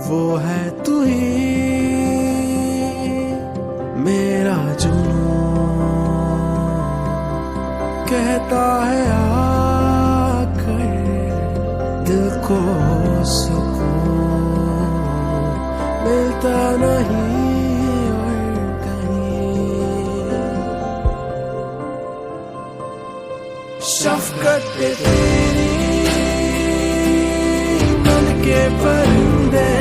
वो है तू ही मेरा जुनून, कहता है आकर दिल को सुकून मिलता नहीं और कहीं। शफ़क़त तेरी मन के परिंदे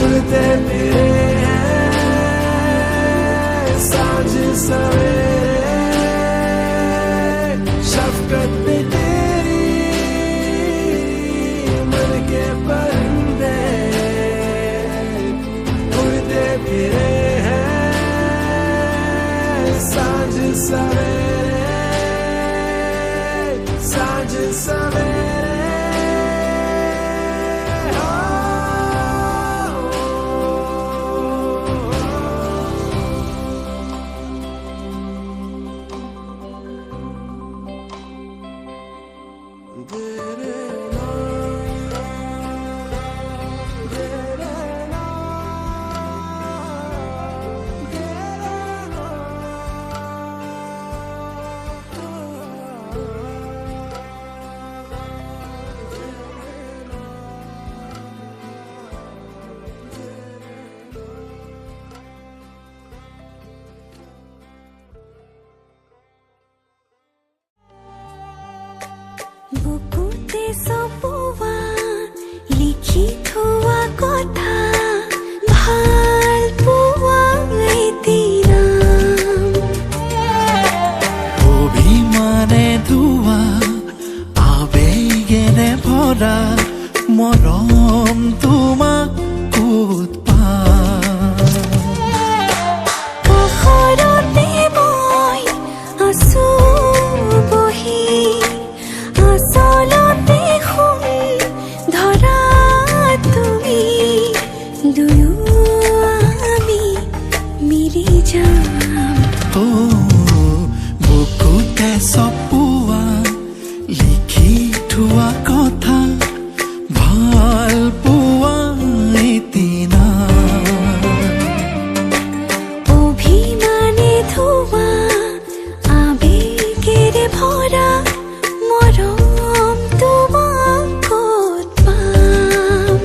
उड़ते फिरे हैं सांझ सवेरे। शफ़क़त तेरी मन के परिंदे उड़ते फिरे हैं सांझ सवेरे, सांझ सवेरे। বুকুতে সপোৱা লিখি থোৱা কথা ভাল পোৱা এদিনা অভিমানে ধোৱা আবেগেৰে ভৰা মৰম তোমাক ক'ত পাম। কাষৰতে মই আছো বহি আচলতে শুন ধৰা তুমি দুয়ো আমি মিলি যাম। বুকুতে চপোৱা লিখি থোৱা কথা ভাল পোৱা এদিনা অভিমানে ধোৱা আবেগেৰে ভৰা মৰম তোমাক ক'ত পাম।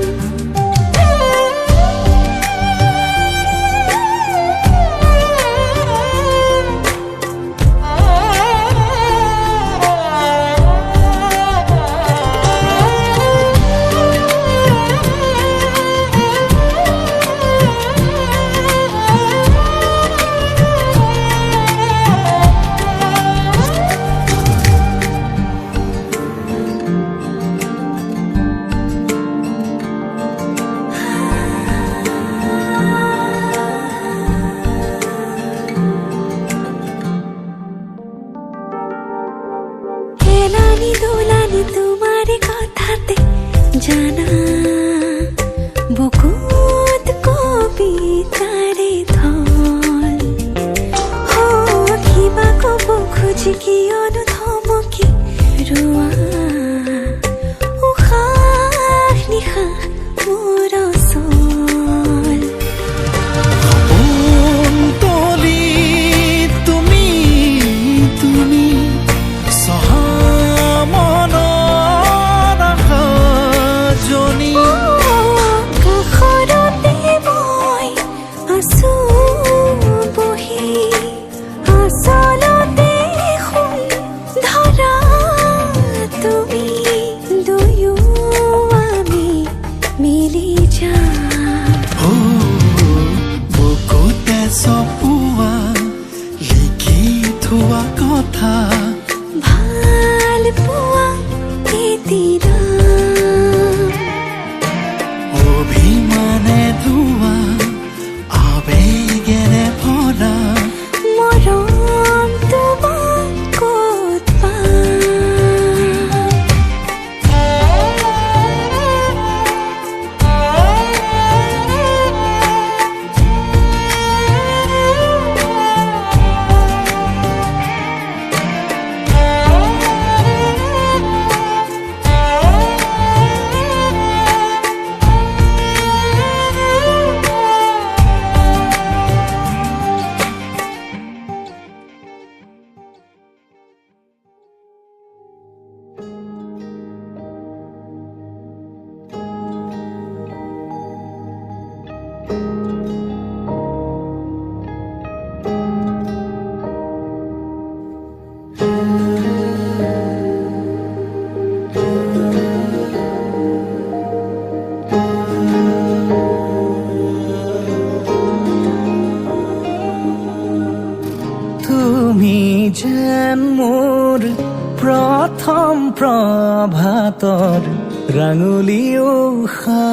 ৰাঙলী উষা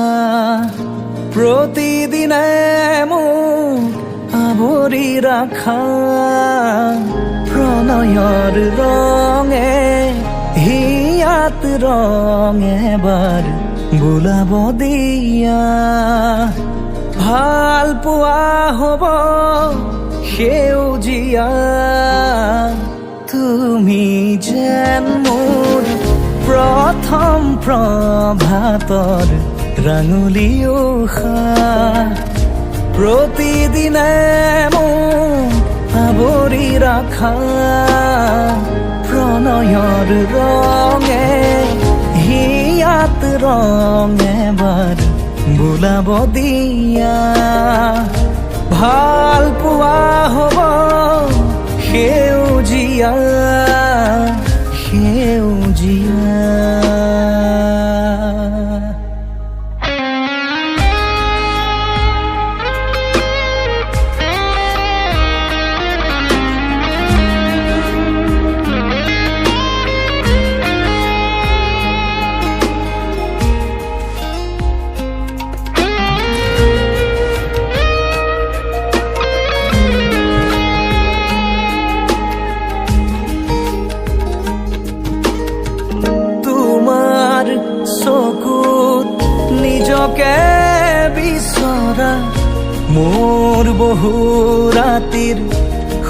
প্ৰতিদিনে মোক আৱৰি ৰাখা প্ৰণয়ৰ ৰঙে হিয়াত ৰং এবাৰ বোলাব দিয়া ভাল পোৱা হ'ব সেউজীয়া তুমি যেন মোৰ প্ৰথম প্ৰভাতৰ ৰাঙলী উষা প্ৰতিদিনে মোক আৱৰি ৰাখা প্ৰণয়ৰ ৰঙে হিয়াত ৰং এবাৰ বোলাব দিয়া ভাল পোৱা হ'ব সেউজীয়া সেউজীয়া চকুত নিজকে বিচৰা মোৰ বহু ৰাতিৰ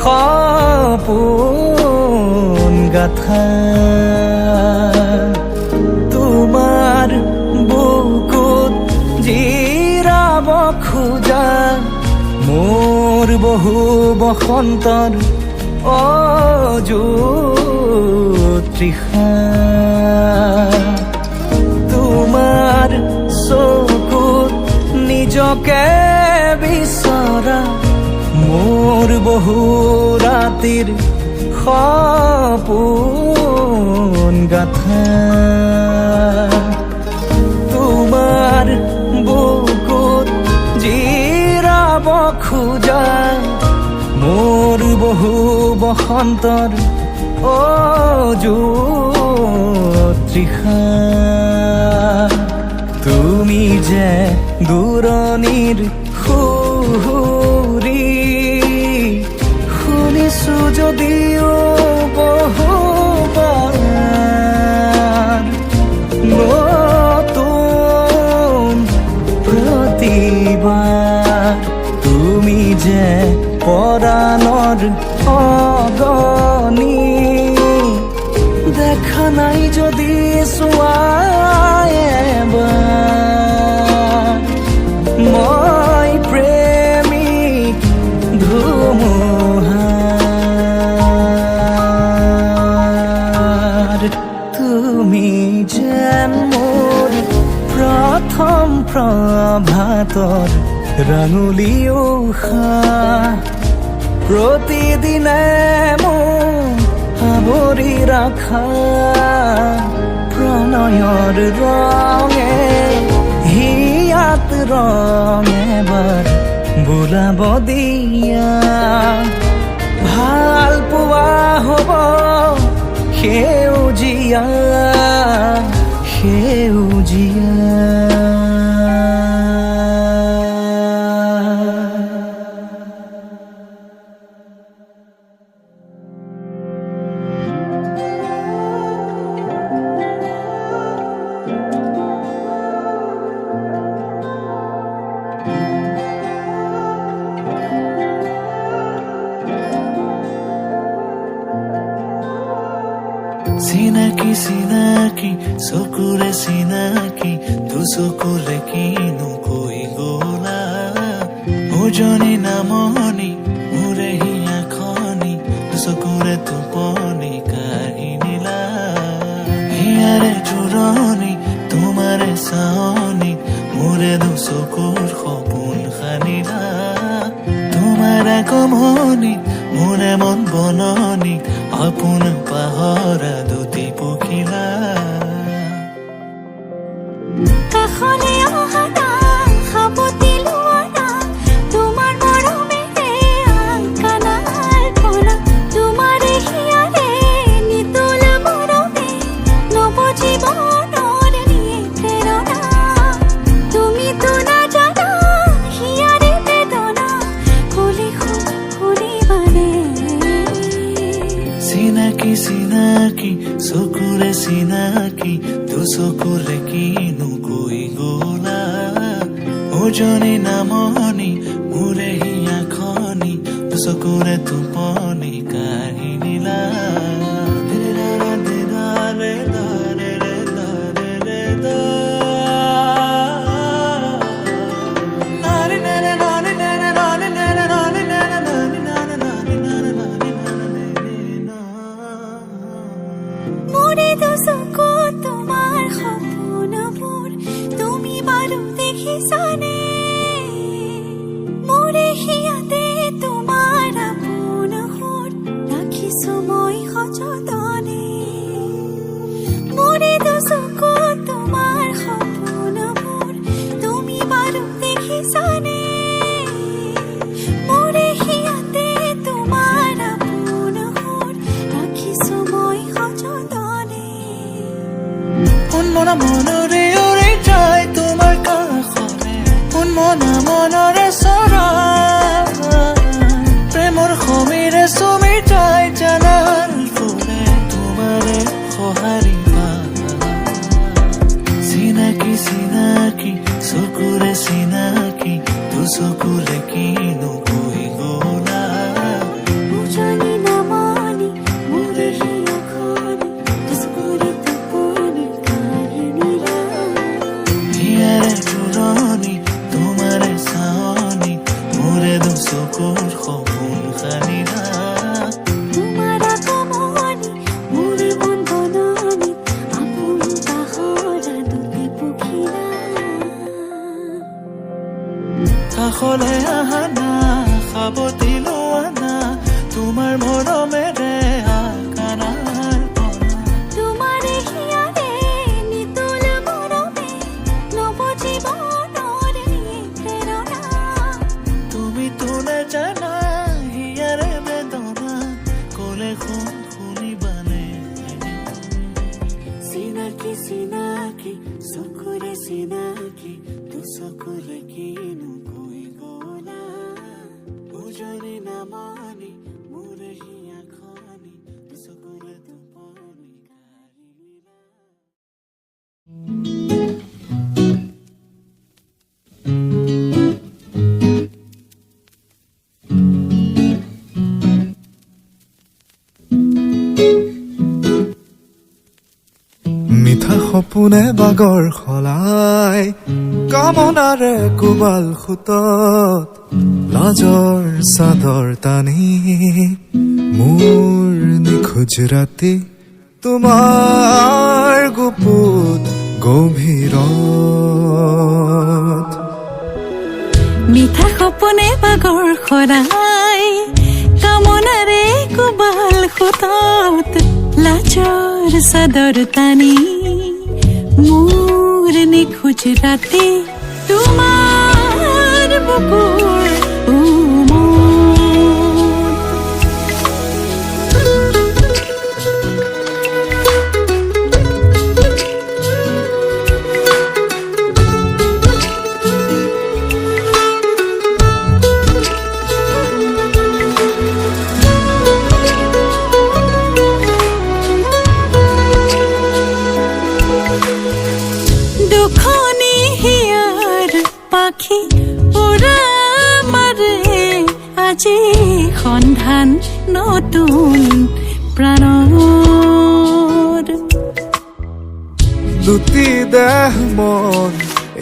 সপোন গাথা তোমাৰ বুকুত জিৰাব খোজা মোৰ বহু বসন্তৰ অযুত তৃষা তোমাৰ চকুত নিজকে বিচৰা মোৰ বহু ৰাতিৰ সপোন গাথা তোমাৰ বুকুত জিৰাব খোজা মোৰ বহু বসন্তৰ অযুত তৃষা তুমি যে দূৰণিৰ সুৰি শুনিছো যদিও বহুবাৰ নতুন প্ৰতিবাৰ তুমি যে পৰাণৰ অগণি দেখা নাই যদি চোৱা এবাৰ মই প্ৰেমিক ধুমুহাৰ তুমি যেন মোৰ প্ৰথম প্ৰভাতৰ ৰাঙলী উষা প্ৰতিদিনে মোক আৱৰি ৰাখা প্ৰণয়ৰ ৰঙে হিয়াত ৰং এবাৰ বোলাব দিয়া ভাল পোৱা হ'ব সেউজীয়া চিনাকি চিনাকি চকুৰে চিনাকি দুচকুৰে কিনো কৈ গলা ওজনী নামনি মোৰে হিয়া খনি দুচকুৰে টোপনি কাঢ়ি নিলা হিয়াৰে জোৰণি তোমাৰে চাৱনি মোৰে দুচকুৰ সপোন সানিলা তোমাৰ আগমনি মোৰে মন বননি আপোন পাহৰা দুটি পখিলা কাষলে অহা না সাৱটি লোৱা না তোমাৰ মৰমেৰে আংকানাৰ পৰা তোমাৰে হিয়াৰে নিতল মৰমে নৱ জীৱনৰ নিয়ে উজনি নামনি মোৰে হিয়া খনি চকুৰে টোপনি কাহিনীলা মোৰে দুচকু তোমাৰ সপোনবোৰ তুমি বাৰু দেখিছানে মোৰে হিয়াতে তোমাৰ আপোন সুৰ ৰাখিছো মই সযতনে মোৰে দুচকু তোমাৰ সপোনবোৰ তুমি বাৰু দেখিছানে মোৰে হিয়াতে তোমাৰ আপোন সুৰ ৰাখিছো মই সযতনে মন মনৰে উৰি যায় তোমাৰ কাষলে মনৰে চৰা প্ৰেমৰ সমীৰে চুমি যায় জানাৰ ফুলে তোমাৰে সঁহাৰিবা চিনাকি চিনাকি চকুৰে চিনাকি দুচকুৰে কিনো কৈ গলা উজনি নামনি মোৰে হিয়া খনি দুচকুৰে টোপনি কাহিনীলা হিয়াৰে জোৰণি তোমাৰে চাৱনি মোৰে দুচকুৰ সপোন খানিলা তোমাৰ আগমনি মোৰে মন বননি আপোন পাহৰা দুটি পখিলা কাষলে আহা না সাৱটি লোৱা না তোমাৰ মৰমেৰে আকানাৰ পৰা তোমাৰে হিয়াৰে নিতুল মৰমে নৱ জীৱনৰে প্ৰেৰণা তুমিতো নাজানা হিয়াৰে বেদনা ক'লে শুনিবানে চিনাকি চিনাকি চকুৰে চিনাকি দুচকুৰে কিনো কৈ গলা উজনি নামনি মোৰে হিয়া খনি দুচকুৰে টোপনি কাহিনীলা মিঠা সপোনে বাগৰ সলাই কামনাৰে কোবাল খুতত লাজৰ চাদৰ টানি মোৰ নিখোজ ৰাতি তোমাৰ গুপুত গভীৰত মিঠা সপোনে বাগৰ সৰাই কামনাৰে কোবাল খুতত লাজৰ চাদৰ টানি মোৰ নিখোজ ৰাতি তোমাৰ বুকুৰ দুখনি হিয়াৰ পাখি উৰা মাৰে আজি সন্ধান নতুন প্ৰাণৰ দুটি দেহ মন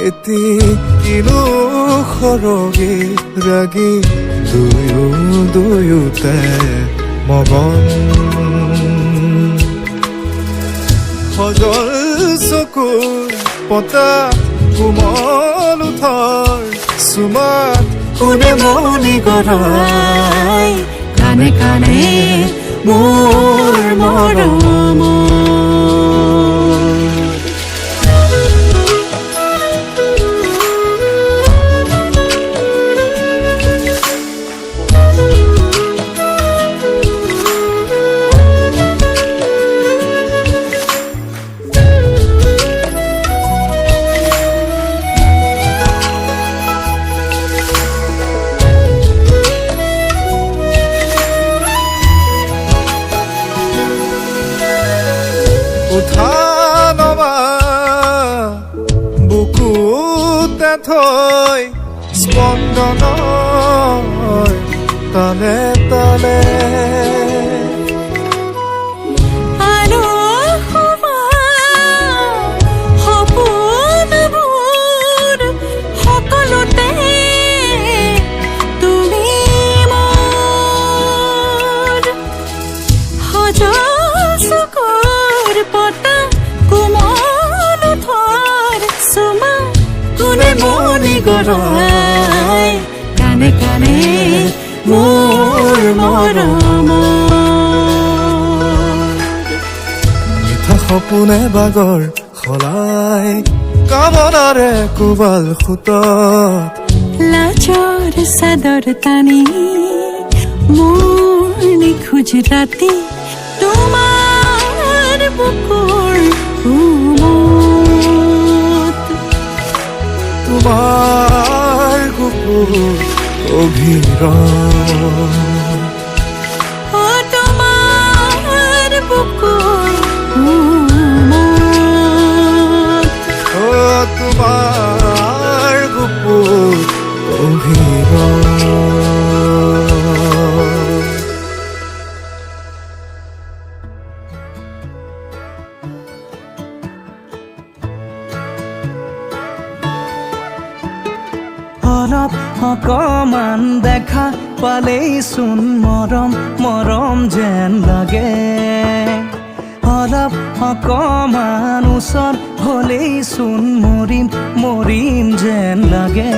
এটি কিনো সৰগী ৰাগী দুয়োতে মগন সজল চকুৰ পতা কোমল উঠৰ চুমাত কোনে মনি গৰাই কানে কানে মোৰ মৰম উঠা নমা বুকুতে থৈ স্পন্দনৰ তালে তালে আৰু সপোনবোৰ সকলোতে তুমি মোৰ সজল চকুৰ পতা কোমল ওঠৰ চুমা কোনে মনি গৰাই কানে কানে মোৰ মৰম মিঠা সপোনে বাগৰ সলাই কামনাৰে কোবাল খুতত লাজৰ চাদৰ টানি মোৰ নিখোজ ৰাতি তোমাৰ বুকুৰ উমত তোমাৰ কুকুৰ অভিৰ অ তোমাৰ বুকুৰ উমত তোমাৰ কুকুৰ অভিৰ অলপ অকমান দেখা পালেই চোন মৰম মৰম যেন লাগে অলপ অকমান ওচৰ হ'লেই চোন মৰিম মৰিম যেন লাগে